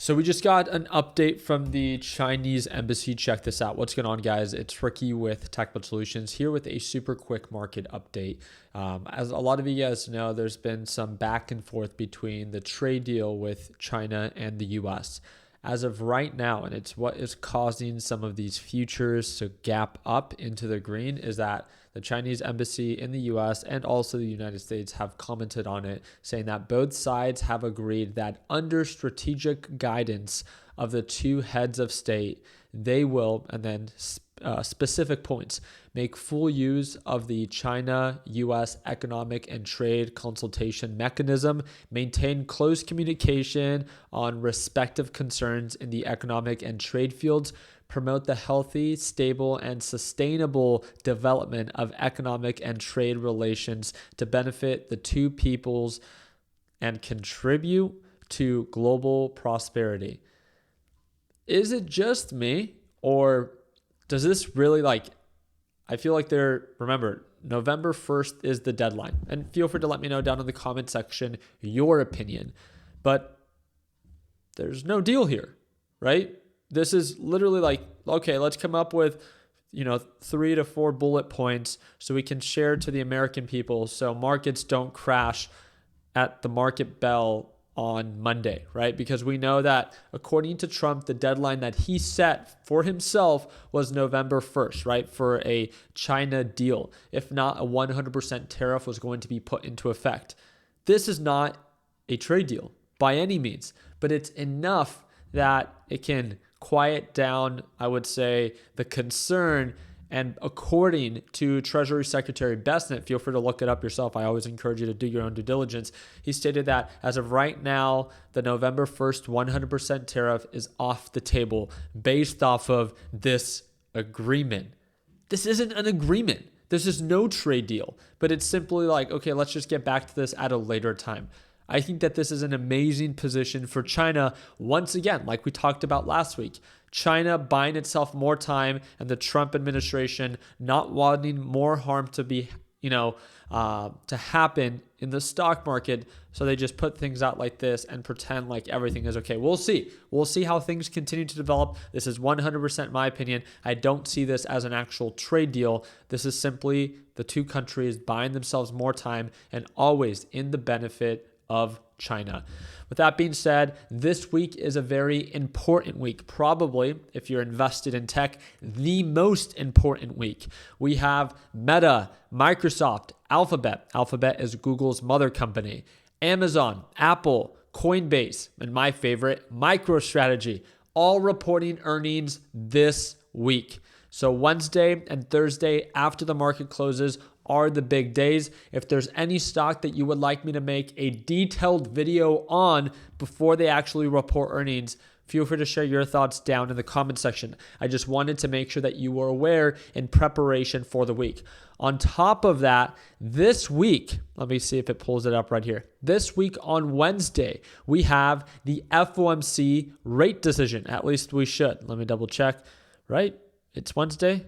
So we just got an update from the Chinese embassy. Check this out. What's going on, guys? It's Ricky with TechBud Solutions here with a super quick market update. As a lot of you guys know, there's been some back and forth between the trade deal with China and the U.S. As of right now, and it's what is causing some of these futures to gap up into the green, is that the Chinese embassy in the US and also the United States have commented on it, saying that both sides have agreed that under strategic guidance of the two heads of state, they will, and then specific points, make full use of the China-US economic and trade consultation mechanism, maintain close communication on respective concerns in the economic and trade fields, promote the healthy, stable, and sustainable development of economic and trade relations to benefit the two peoples and contribute to global prosperity. Is it just me, or does this really I feel like remember, November 1st is the deadline. And feel free to let me know down in the comment section your opinion. But there's no deal here, right? This is literally okay, let's come up with 3 to 4 bullet points so we can share to the American people so markets don't crash at the market bell on Monday, right? Because we know that according to Trump, the deadline that he set for himself was November 1st, right? For a China deal. If not, a 100% tariff was going to be put into effect. This is not a trade deal by any means, but it's enough that it can quiet down, I would say, the concern. And according to Treasury Secretary Bessent, feel free to look it up yourself. I always encourage you to do your own due diligence. He stated that as of right now, the November 1st 100% tariff is off the table based off of this agreement. This isn't an agreement. This is no trade deal, but it's simply okay, let's just get back to this at a later time. I think that this is an amazing position for China. Once again, like we talked about last week, China buying itself more time and the Trump administration not wanting more harm to be, to happen in the stock market. So they just put things out like this and pretend like everything is okay. We'll see. We'll see how things continue to develop. This is 100% my opinion. I don't see this as an actual trade deal. This is simply the two countries buying themselves more time and always in the benefit of China. With that being said, this week is a very important week. Probably, if you're invested in tech, the most important week. We have Meta, Microsoft, Alphabet. Alphabet is Google's mother company. Amazon, Apple, Coinbase, and my favorite, MicroStrategy, all reporting earnings this week. So Wednesday and Thursday after the market closes are the big days. If there's any stock that you would like me to make a detailed video on before they actually report earnings, feel free to share your thoughts down in the comment section. I just wanted to make sure that you were aware in preparation for the week. On top of that, this week, let me see if it pulls it up right here. This week on Wednesday, we have the FOMC rate decision. At least we should. Let me double check, right? It's Wednesday,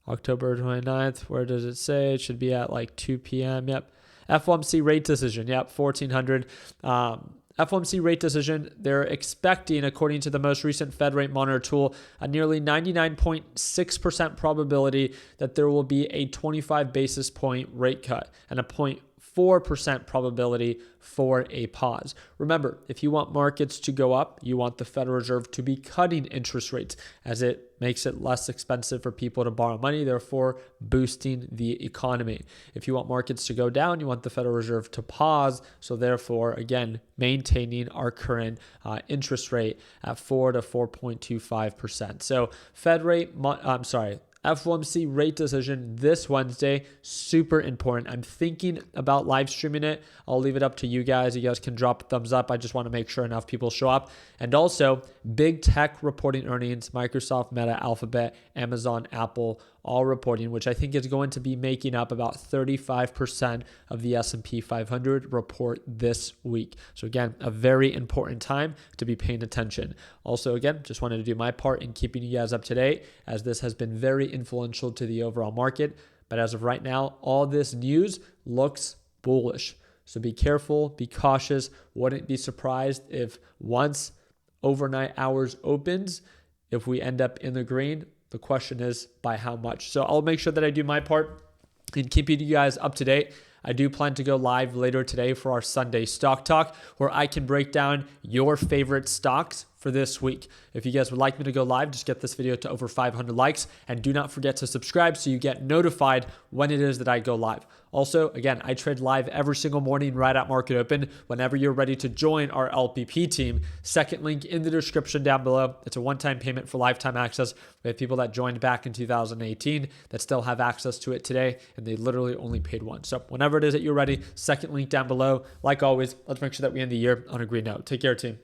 October 29th. Where does it say? It should be at 2 p.m. Yep. FOMC rate decision. Yep, 1400. FOMC rate decision, they're expecting, according to the most recent Fed rate monitor tool, a nearly 99.6% probability that there will be a 25 basis point rate cut and a 0.4% probability for a pause. Remember, if you want markets to go up, you want the Federal Reserve to be cutting interest rates as it makes it less expensive for people to borrow money, therefore boosting the economy. If you want markets to go down, you want the Federal Reserve to pause, so therefore, again, maintaining our current interest rate at 4 to 4.25%. So FOMC rate decision this Wednesday, super important. I'm thinking about live streaming it. I'll leave it up to you guys. You guys can drop a thumbs up. I just want to make sure enough people show up. And also, big tech reporting earnings, Microsoft, Meta, Alphabet, Amazon, Apple, all reporting, which I think is going to be making up about 35% of the S&P 500 report this week. So again, a very important time to be paying attention. Also, again, just wanted to do my part in keeping you guys up to date, as this has been very influential to the overall market. But as of right now, all this news looks bullish. So be careful, be cautious. Wouldn't be surprised if once overnight hours opens. If we end up in the green, the question is by how much. So I'll make sure that I do my part in keeping you guys up to date. I do plan to go live later today for our Sunday stock talk, where I can break down your favorite stocks for this week. If you guys would like me to go live, just get this video to over 500 likes, and do not forget to subscribe so you get notified when it is that I go live. Also, again, I trade live every single morning right at market open. Whenever you're ready to join our LPP team, second link in the description down below. It's a one-time payment for lifetime access. We have people that joined back in 2018 that still have access to it today, and they literally only paid once. So whenever it is that you're ready, second link down below. Like always, let's make sure that we end the year on a green note. Take care, team.